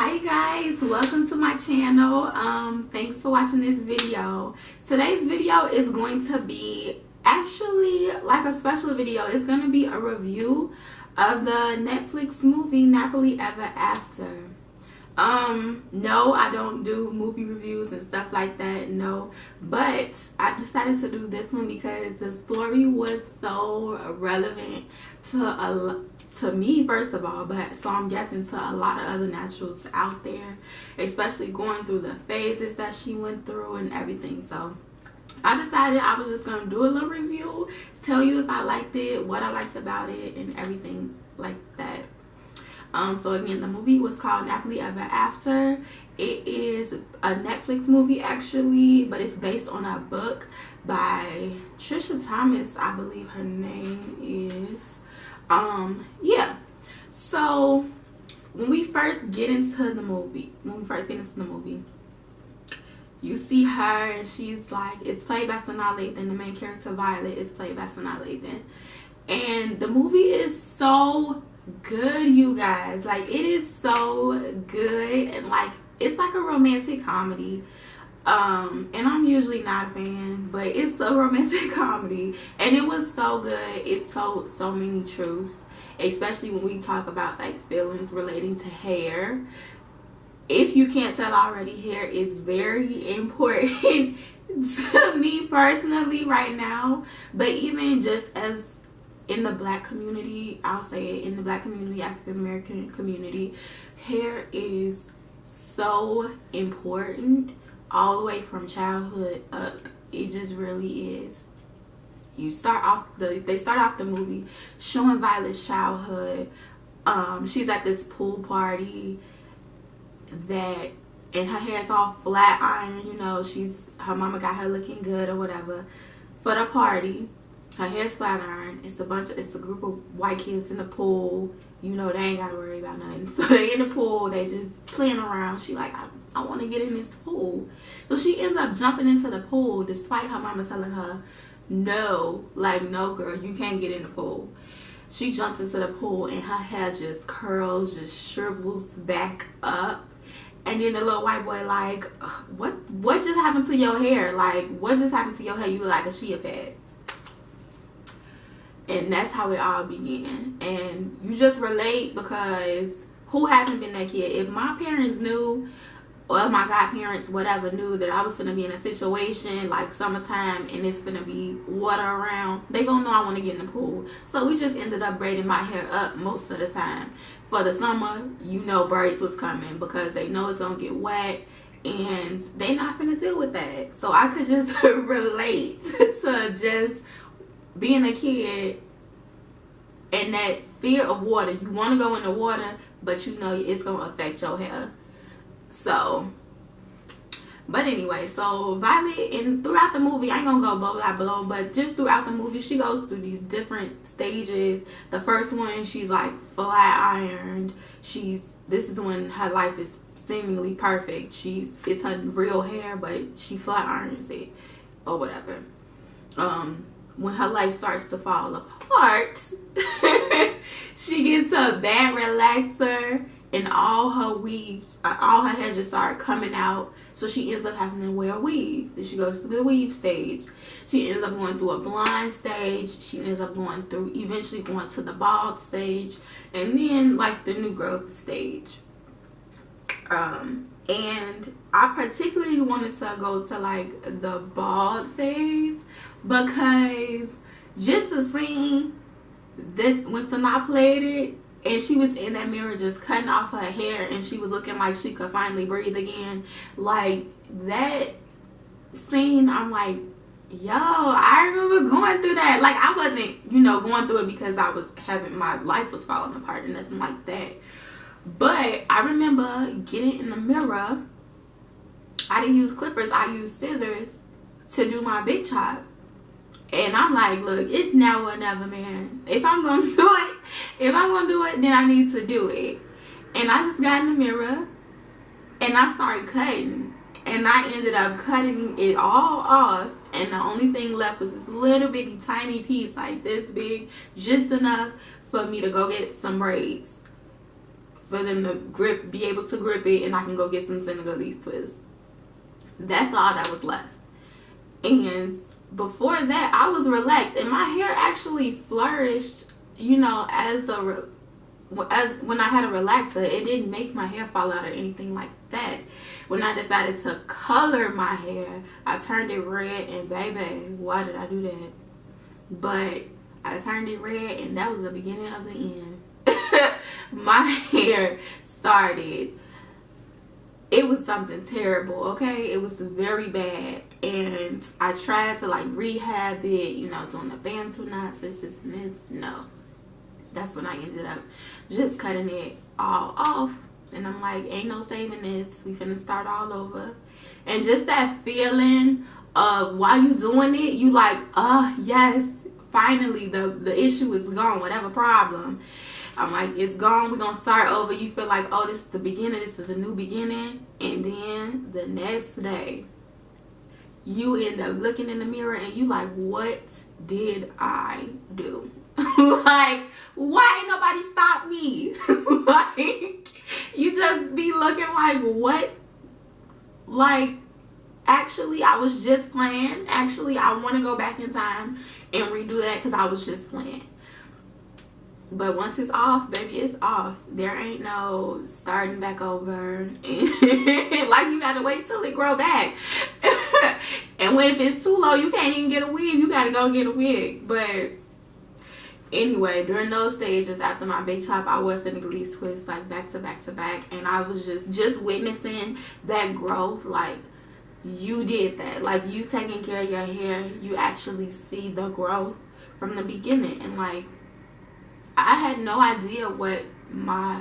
Hi guys, welcome to my channel. Thanks for watching this video. Today's video is going to be actually like a special video. It's going to be a review of the Netflix movie Nappily Ever After. No, I don't do movie reviews and stuff like that, no, but I decided to do this one because the story was so relevant to me, first of all, but so I'm guessing to a lot of other naturals out there, especially going through the phases that she went through and everything. So I decided I was just gonna do a little review, tell you if I liked it, what I liked about it, and everything like that. So again, the movie was called Nappily Ever After. It is a Netflix movie actually, but it's based on a book by Trisha Thomas, I believe her name is. Yeah. So when we first get into the movie, you see her and she's like, it's played by Sanaa Lathan. The main character, Violet, is played by Sanaa Lathan. And the movie is so good, you guys. Like, it is so good, and like, it's like a romantic comedy. And I'm usually not a fan, but it's a romantic comedy, and it was so good. It told so many truths, especially when we talk about like feelings relating to hair. If you can't tell already, hair is very important to me personally right now, but even just as in the black community, I'll say it, in the black community, African American community, hair is so important all the way from childhood up. It just really is. They start off the movie showing Violet's childhood. She's at this pool party and her hair's all flat iron, you know, her mama got her looking good or whatever for the party. Her hair's flat iron. It's a group of white kids in the pool. You know, they ain't gotta worry about nothing. So they in the pool, they just playing around. She like, I want to get in this pool. So she ends up jumping into the pool despite her mama telling her, no, like, no girl, you can't get in the pool. She jumps into the pool and her hair just curls, just shrivels back up. And then the little white boy like, what just happened to your hair? Like, what just happened to your hair? You look like a chia pet. And that's how it all began. And you just relate, because who hasn't been that kid? If my parents knew, or my godparents, whatever, knew that I was going to be in a situation like summertime and it's going to be water around, they going to know I want to get in the pool. So we just ended up braiding my hair up most of the time. For the summer, you know braids was coming because they know it's going to get wet and they not going to deal with that. So I could just relate to just being a kid and that fear of water. You want to go in the water, but you know it's going to affect your hair. So, but anyway, so Violet, and throughout the movie, I ain't gonna go blow by blow, but just throughout the movie, she goes through these different stages. The first one, she's like flat ironed. This is when her life is seemingly perfect. It's her real hair, but she flat irons it or whatever. When her life starts to fall apart, she gets a bad relaxer and all her hair just started coming out. So she ends up having to wear a weave. Then she goes through the weave stage. She ends up going through a blonde stage. She ends up eventually going to the bald stage. And then like the new growth stage. And I particularly wanted to go to like the bald phase, because just the scene that when Sanaa played it and she was in that mirror just cutting off her hair and she was looking like she could finally breathe again, like that scene, I'm like, yo, I remember going through that. Like, I wasn't, you know, going through it because my life was falling apart and nothing like that. But I remember getting in the mirror. I didn't use clippers, I used scissors to do my big chop. And I'm like, look, it's now or never, man. If I'm going to do it, then I need to do it. And I just got in the mirror and I started cutting. And I ended up cutting it all off. And the only thing left was this little bitty tiny piece, like this big, just enough for me to go get some braids for them to be able to grip it, and I can go get some Senegalese twists. That's all that was left. And before that, I was relaxed, and my hair actually flourished, you know, as when I had a relaxer. It didn't make my hair fall out or anything like that. When I decided to color my hair, I turned it red, and baby, why did I do that? But I turned it red, and that was the beginning of the end. My hair started, it was something terrible, okay? It was very bad, and I tried to like rehab it, you know, doing the bantu knots, this and this. No, that's when I ended up just cutting it all off, and I'm like, ain't no saving this, we finna start all over. And just that feeling of while you doing it, you like, yes, finally the issue is gone, whatever problem, I'm like, it's gone, we're gonna start over. You feel like, oh, this is the beginning, this is a new beginning. And then the next day, you end up looking in the mirror and you like, what did I do? Like, why ain't nobody stop me? Like, you just be looking like, what? Like, actually, I was just playing. Actually, I want to go back in time and redo that because I was just playing. But once it's off, baby, it's off. There ain't no starting back over. And like, you gotta wait till it grow back. And when if it's too low, you can't even get a wig. You gotta go get a wig. But anyway, during those stages, after my big chop, I was Senegalese twist, like back to back to back. And I was just witnessing that growth. Like, you did that. Like, you taking care of your hair, you actually see the growth from the beginning. And like, I had no idea what my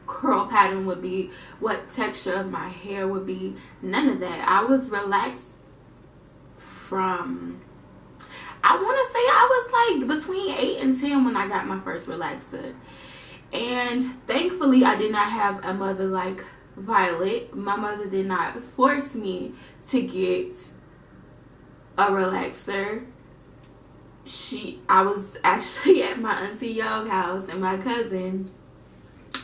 curl pattern would be, what texture of my hair would be, none of that. I was relaxed from, I want to say I was like between 8 and 10 when I got my first relaxer. And thankfully, I did not have a mother like Violet. My mother did not force me to get a relaxer. I was actually at my auntie Yo's house, and my cousin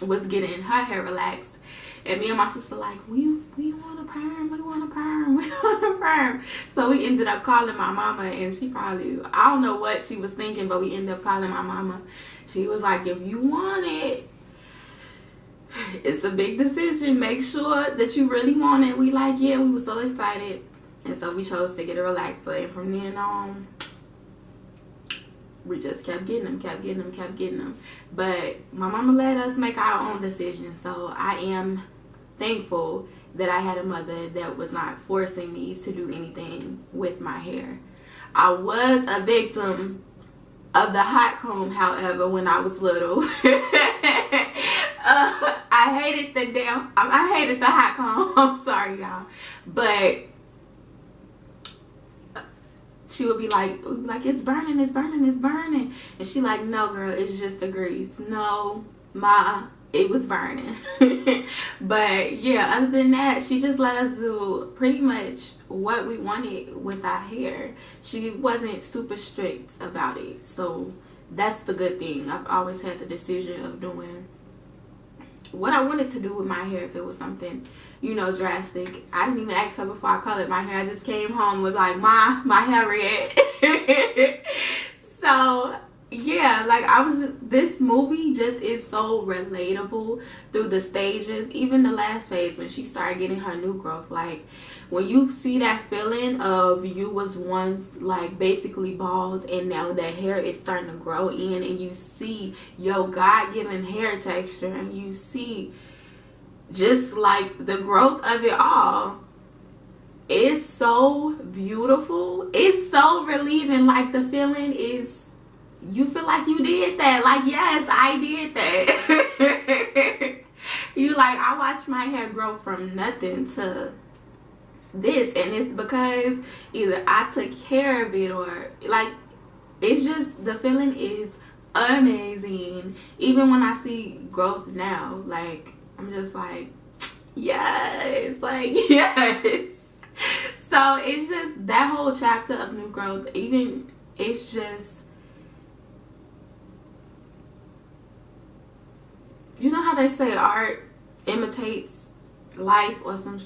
was getting her hair relaxed, and me and my sister like, we want a perm, we want a perm, we want a perm. So we ended up calling my mama, and she probably, I don't know what she was thinking, but we ended up calling my mama. She was like, if you want it, it's a big decision, make sure that you really want it. We like, yeah, we were so excited. And so we chose to get a relaxer, and from then on, we just kept getting them. But my mama let us make our own decisions. So I am thankful that I had a mother that was not forcing me to do anything with my hair. I was a victim of the hot comb, however, when I was little. I hated the hot comb. I'm sorry, y'all. But she would be like, it's burning, it's burning, it's burning. And she like, no, girl, it's just the grease. No, it was burning. But yeah, other than that, she just let us do pretty much what we wanted with our hair. She wasn't super strict about it. So that's the good thing. I've always had the decision of doing what I wanted to do with my hair. If it was something, you know, drastic, I didn't even ask her before I colored my hair. I just came home and was like, my hair red. So yeah, like, this movie just is so relatable through the stages. Even the last phase when she started getting her new growth, like when you see that feeling of you was once like basically bald and now that hair is starting to grow in, and you see your God-given hair texture, and you see just like the growth of it all. It's so beautiful. It's so relieving. Like, the feeling is, you feel like you did that. Like, yes, I did that. You like, I watched my hair grow from nothing to this, and it's because either I took care of it, or like, it's just, the feeling is amazing. Even when I see growth now, like, I'm just like, yes, like, yes. So it's just that whole chapter of new growth. Even, it's just, you know how they say art imitates life or some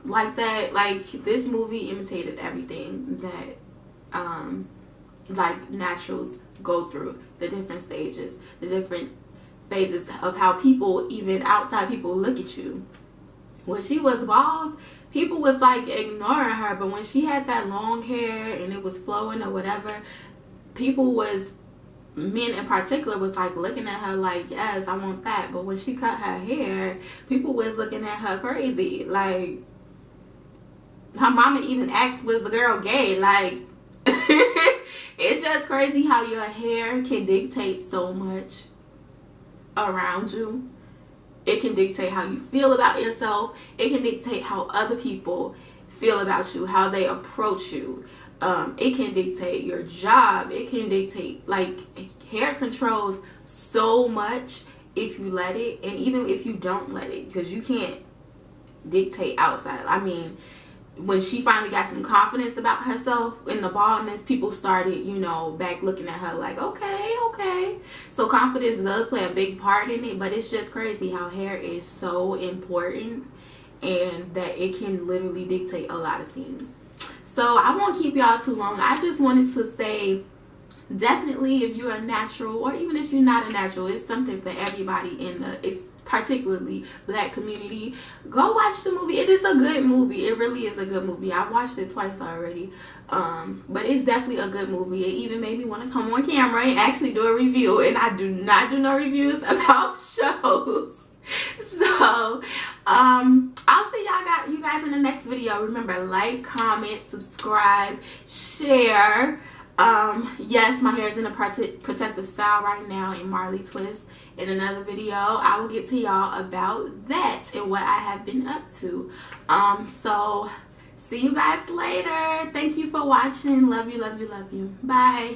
like that? Like, this movie imitated everything that like naturals go through, the different stages, the different phases of how people, even outside people, look at you. When she was bald, people was like ignoring her, but when she had that long hair and it was flowing or whatever, people was, men in particular, was like looking at her like, yes, I want that. But when she cut her hair, people was looking at her crazy. Like, her mama even asked, was the girl gay? Like, it's just crazy how your hair can dictate so much around you. It can dictate how you feel about yourself. It can dictate how other people feel about you, how they approach you. It can dictate your job. It can dictate, like, hair controls so much if you let it, and even if you don't let it, because you can't dictate outside. I mean, when she finally got some confidence about herself in the baldness, people started, you know, back looking at her like, okay. So confidence does play a big part in it, but it's just crazy how hair is so important and that it can literally dictate a lot of things. So I won't keep y'all too long. I just wanted to say, definitely, if you're a natural, or even if you're not a natural, it's something for everybody in the, particularly Black community. Go watch the movie. It is a good movie. It really is a good movie. I watched it twice already, but it's definitely a good movie. It even made me want to come on camera and actually do a review, and I do not do no reviews about shows. So I'll see you guys in the next video. Remember, like, comment, subscribe, share. Yes, my hair is in a protective style right now in Marley twist. In another video, I will get to y'all about that and what I have been up to. So see you guys later. Thank you for watching. Love you. Bye.